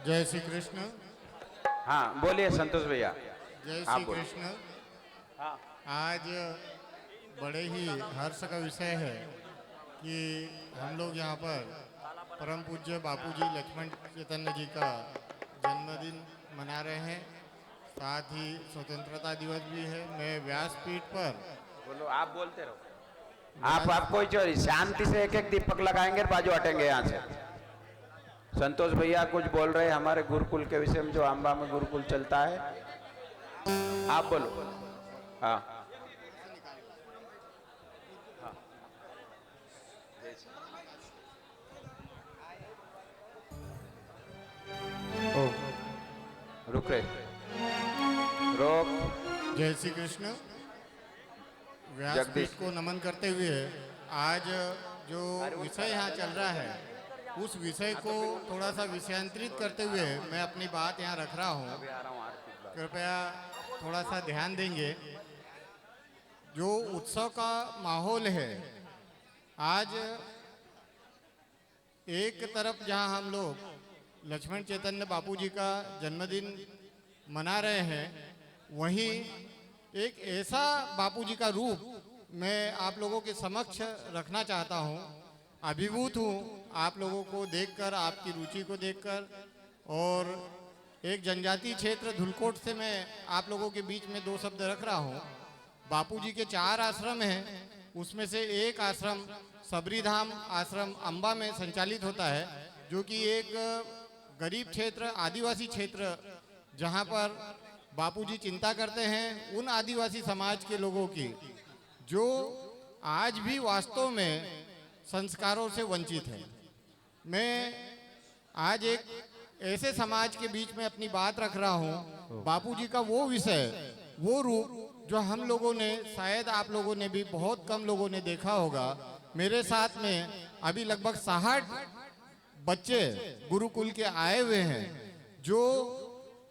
जय श्री कृष्ण। हाँ बोलिए संतोष भैया। जय श्री कृष्ण। आज बड़े ही हर्ष का विषय है कि हम लोग यहाँ पर परम पूज्य बापूजी लक्ष्मण चैतन्य जी का जन्मदिन मना रहे हैं। साथ ही स्वतंत्रता दिवस भी है। मैं व्यासपीठ पर बोलो, आप बोलते रहो। आप कोई चोरी, शांति से एक एक दीपक लगाएंगे, बाजू हटेंगे यहाँ से। संतोष भैया कुछ बोल रहे हैं हमारे गुरुकुल के विषय में, जो अम्बा में गुरुकुल चलता है। आप बोलो। हाँ, रुक रहे, रोक। जय श्री कृष्ण। व्यासपीठ को नमन करते हुए आज जो विषय यहाँ चल रहा है उस विषय को थोड़ा सा विषयांतरित करते हुए मैं अपनी बात यहाँ रख रहा हूँ। कृपया थोड़ा सा ध्यान देंगे। जो उत्सव का माहौल है, आज एक तरफ जहाँ हम लोग लक्ष्मण चैतन्य बापूजी का जन्मदिन मना रहे हैं, वहीं एक ऐसा बापूजी का रूप मैं आप लोगों के समक्ष रखना चाहता हूं। अभिभूत हूं आप लोगों को देखकर, आपकी रुचि को देखकर। और एक जनजातीय क्षेत्र धुलकोट से मैं आप लोगों के बीच में 2 शब्द रख रहा हूं। बापूजी के 4 आश्रम हैं, उसमें से एक आश्रम सबरीधाम आश्रम अम्बा में संचालित होता है, जो कि एक गरीब क्षेत्र, आदिवासी क्षेत्र, जहां पर बापूजी चिंता करते हैं उन आदिवासी समाज के लोगों की जो आज भी वास्तव में संस्कारों से वंचित है। मैं आज एक ऐसे समाज के बीच में अपनी बात रख रहा हूं। बापूजी का वो विषय, वो रूप जो हम लोगों ने, शायद आप लोगों ने भी, बहुत कम लोगों ने देखा होगा। मेरे साथ में अभी लगभग 60 बच्चे गुरुकुल के आए हुए हैं, जो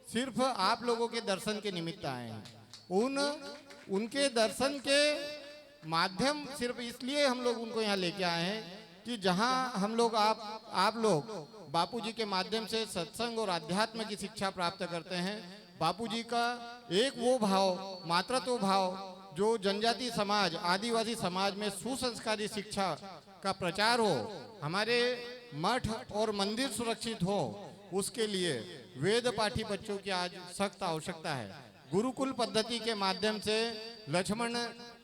सिर्फ आप लोगों के दर्शन के निमित्त आए हैं। उनके दर्शन के माध्यम सिर्फ इसलिए हम लोग उनको यहाँ लेके आए हैं कि जहाँ हम लोग आप लोग बापूजी के माध्यम से सत्संग और अध्यात्म की शिक्षा प्राप्त करते हैं। बापूजी का एक वो भाव, मातृत्व भाव, जो जनजाति समाज, आदिवासी समाज में सुसंस्कारी शिक्षा का प्रचार हो, हमारे मठ और मंदिर सुरक्षित हो, उसके लिए वेद पाठी बच्चों की आज सख्त आवश्यकता है। गुरुकुल पद्धति के माध्यम से लक्ष्मण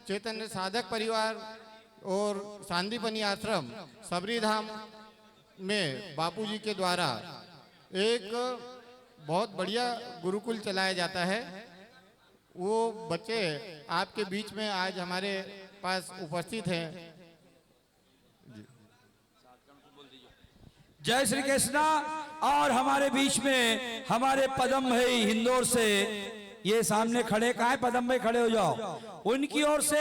चैतन्य साधक परिवार और सांदीपनी आश्रम सबरीधाम में बापूजी के द्वारा एक बहुत बढ़िया गुरुकुल चलाया जाता है। वो बच्चे आपके बीच में आज हमारे पास उपस्थित हैं। जय श्री कृष्णा। और हमारे बीच में हमारे पदम भाई हिंदौर से, ये सामने खड़े, कहाँ है पदम भाई, खड़े हो जाओ। उनकी ओर से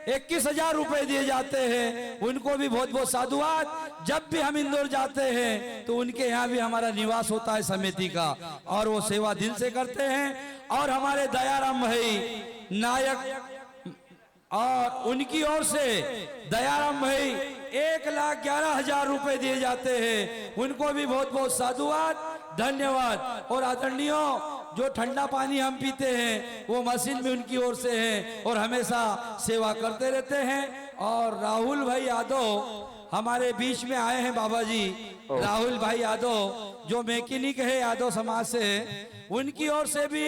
21,000 रुपए दिए जाते हैं। उनको भी बहुत बहुत साधुवाद। जब भी हम इंदौर जाते हैं तो उनके यहाँ भी हमारा निवास होता है समिति का, और वो सेवा दिल से करते हैं। और हमारे दयाराम भाई नायक, और उनकी ओर से दयाराम भाई 1,11,000 रुपए दिए जाते हैं। उनको भी बहुत बहुत साधुवाद, धन्यवाद। और आदरणीयों, जो ठंडा पानी हम पीते हैं वो मशीन भी उनकी ओर से है और हमेशा सेवा करते रहते हैं। और राहुल भाई यादव हमारे बीच में आए हैं, बाबा जी राहुल भाई यादव जो मैकेनिक है यादव समाज से, उनकी ओर से भी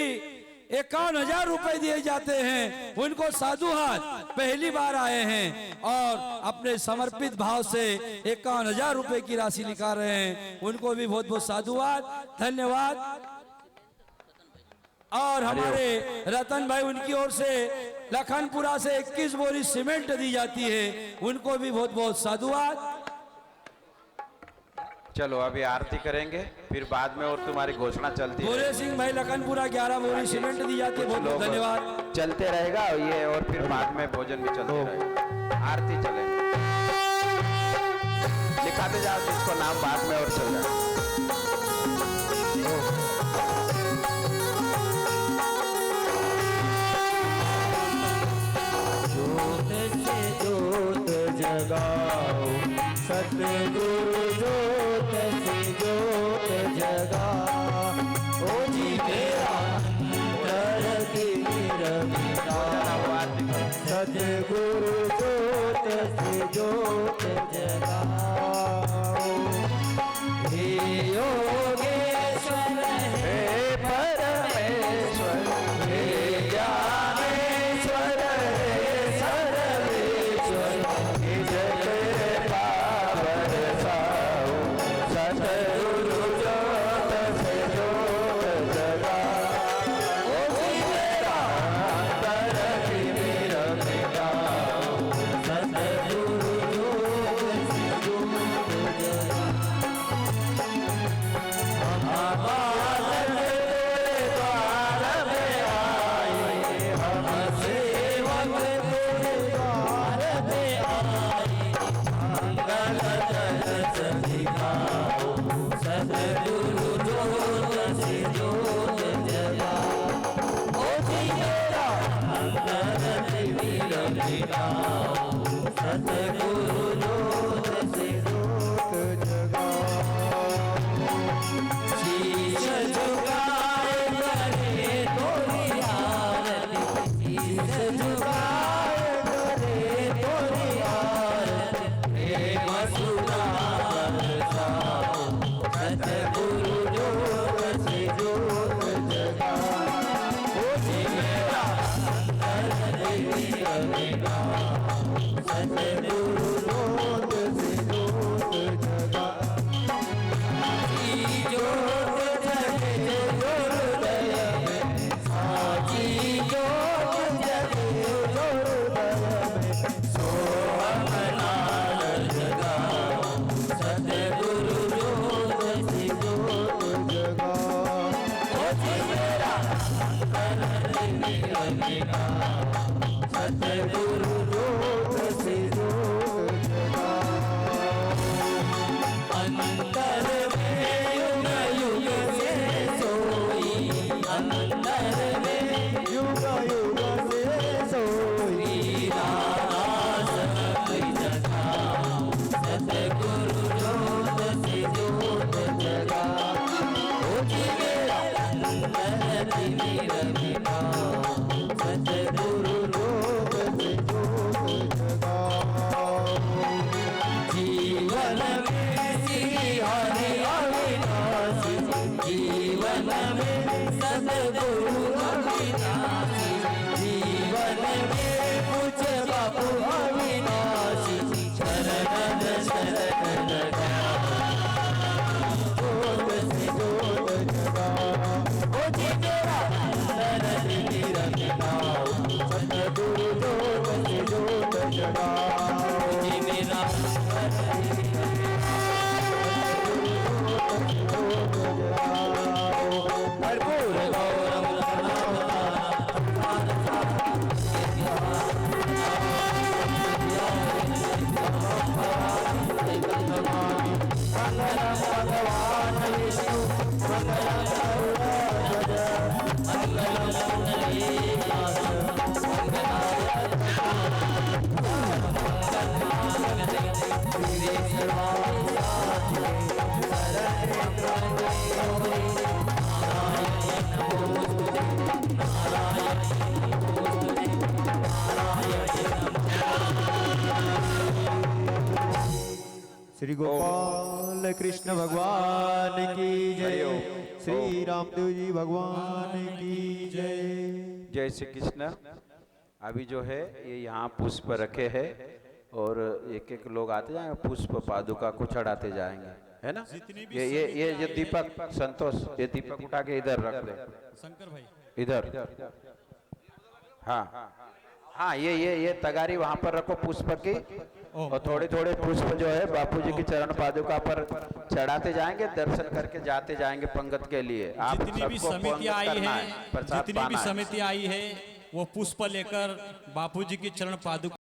51,000 रुपए दिए जाते हैं। उनको साधु हाथ पहली बार आए हैं और अपने समर्पित भाव से 51,000 रुपए की राशि निकाल रहे हैं। उनको भी बहुत बहुत साधुवाद, धन्यवाद। और हमारे रतन भाई, उनकी ओर से लखनपुरा से 21 बोरी सीमेंट दी जाती है, उनको भी बहुत बहुत साधुवाद। चलो अभी आरती करेंगे, फिर बाद में और तुम्हारी घोषणा चलती है। भोले सिंह भाई लखनपुरा 11 बोरी सीमेंट दी जाती है, बहुत बहुत धन्यवाद। चलते रहेगा ये, और फिर बाद में भोजन भी चलते रहेगा, आरती चलेगी। लिखाते जाओ जिसको नाम, बाद में और चल जाए। जोत जगाओ सतगुरु जोत से जोत जगाओ। ओ जी मेरा अंतर की रविता, सतगुरु जोत से जोत जगाओ। हे योगेश्वर हे परमेश्वर हे ज्ञानेश्वर हे सर्वेश्वर हे जग पावन साओ। सतगुरु जोत से जोत जगाओ। ओ जी मेरा अंतर की रविताओ, सतगुरु जोत से जोत जगाओ। सतगुरु जोत से जोत जगाओ। शीश झुकाए करे तोरी आरती, शीश झुकाए करे तोरी आरती। प्रेम सुधा बरसाओ, सतगुरु जोत से जोत जगाओ। ओ जी मेरा अंतर देवी रविताओ, सतगुरु जोत से जोत जगाओ। जोत जगे जोरुदय में, साची जोत जगे जोरुदय में, सोहम नाल जगाओ। सतगुरु जोत से जोत जगाओ। ओ जी मेरा अंतर देवी रविताओ, सतगुरु जोत से जोत जगाओ। अंतर में युग युग से सोई, अंतर में युग युग से सोई। रास जगाओ, सतगुरु जोत से जोत जगाओ। ओ जी मेरा अंतर देवी रविताओ, सतगुरु जोत से जोत जगाओ। जीवन में श्री हरि अविनाशी, जीवन में सतगुरु अविनाशी। जीवन में पूज्य बापू अविनाशी, शरण शरण जोत से जोत जगाओ। ओ जी मेरा अंतर देवी रविताओ, सतगुरु जोत से जोत जगाओ। ओ जी मेरा अंतर देवी कर्पूर गौरम भगवान विष्णु मंगलम गरुड़ध्वज, मंगलम पुंडरीकाक्ष, श्री गोपाल बोल कृष्ण भगवान की जय, श्री रामदेव जी भगवान की जय। जय श्री कृष्ण। अभी जो है ये यहाँ पुष्प रखे हैं और एक एक लोग आते जाएंगे, पुष्प पादुका को चढ़ाते जाएंगे, है ना। ये दीपक संतोष, ये दीपक उठा के इधर रख दे शंकर भाई, इधर। हाँ हाँ, ये तगारी वहां पर रखो पुष्प की, और थोड़े थोड़े पुष्प जो है बापूजी की चरण पादुका पर चढ़ाते जाएंगे, दर्शन करके जाते जाएंगे पंगत के लिए। आप जितनी भी समिति आई है, जितनी भी समिति आई है वो पुष्प लेकर बापूजी की चरण पादुका